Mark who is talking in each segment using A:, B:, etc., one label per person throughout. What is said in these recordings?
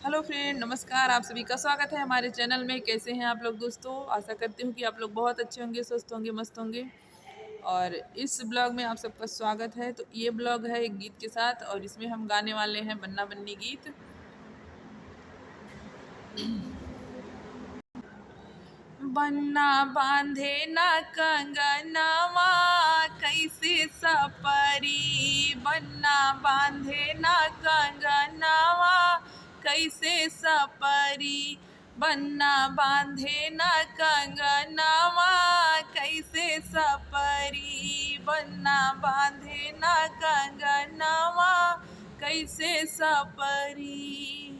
A: Hello friend, नमस्कार। आप सभी का स्वागत है हमारे चैनल में। कैसे हैं आप लोग दोस्तों? आशा करती हूँ कि आप लोग बहुत अच्छे होंगे, स्वस्थ होंगे, मस्त होंगे। और इस ब्लॉग में आप सबका स्वागत है। तो ये ब्लॉग है एक गीत के साथ और इसमें हम गाने वाले हैं बन्ना बन्नी गीत। बन्ना बांधे ना कंगनवा कैसे सपरी, बन्ना बांधे ना कंगनवा कैसे सपरी, बन्ना बांधे ना कंगनवा कैसे सपरी, बन्ना बांधे ना कंगनवा कैसे सपरी।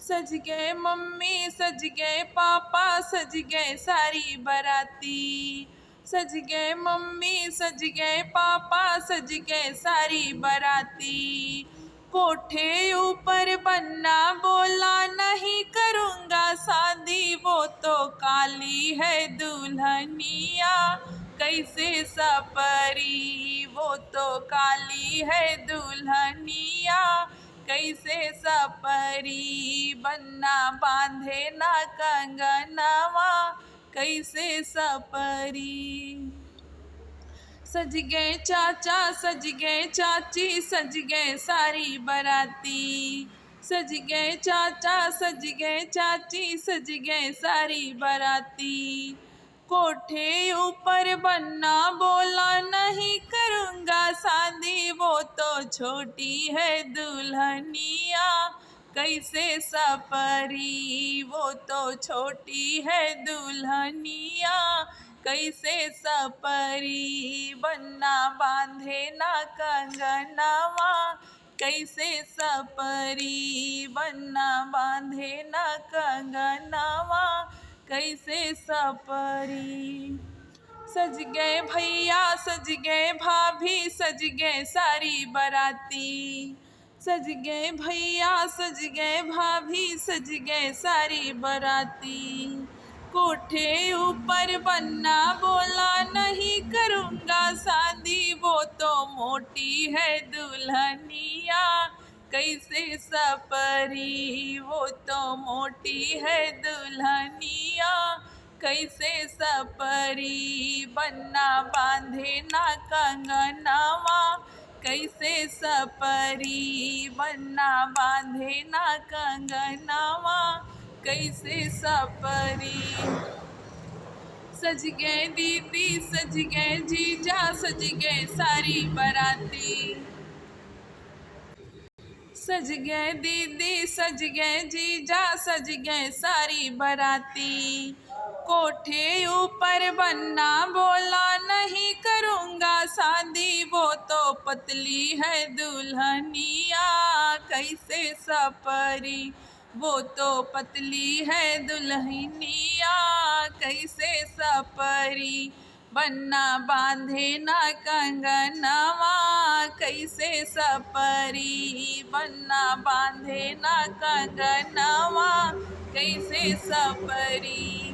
A: सज गए मम्मी सज गए पापा सज गए सारी बराती, सज गए मम्मी सज गए पापा सज गए सारी बराती। कोठे ऊपर बन्ना बोला नहीं करूँगा शादी, वो तो काली है दुल्हनिया कैसे सपरी, वो तो काली है दुल्हनिया कैसे सपरी, बन्ना बांधे ना कंगनवा कैसे सपरी। सज गए चाचा सज गए चाची सज गए सारी बराती, सज गए चाचा सज गए चाची सज गए सारी बराती। कोठे ऊपर बन्ना बोला नहीं करूँगा शादी, वो तो छोटी है दुल्हनिया कैसे सपरी, वो तो छोटी है दुल्हनिया कैसे सपरी, बन्ना बांधे ना कंगनवा कैसे सपरी, बन्ना बांधे ना कंगनवा कैसे सपरी। सज गए भैया सज गए भाभी सज गए सारी बराती, सज गए भैया सज गए भाभी सज गए सारी बराती। कोठे ऊपर बन्ना बोला नहीं करूँगा शादी, वो तो मोटी है दुल्हनिया कैसे सपरी, वो तो मोटी है दुल्हनिया कैसे सपरी, बन्ना बांधे ना कंगनवा कैसे सपरी, बन्ना बांधे ना कंगनवा कैसे सपरी। सज गए दीदी सज गए जीजा सज गए सारी बराती, सज गए दीदी सज गए जीजा सज गए सारी बराती। कोठे ऊपर बन्ना बोला नहीं करूँगा शादी, वो तो पतली है दुल्हनिया कैसे सपरी, वो तो पतली है दुल्हनिया कैसे सपरी। बन्ना बांधे ना कंगनवा कैसे सपरी, बन्ना बांधे ना कंगनवा कैसे सपरी।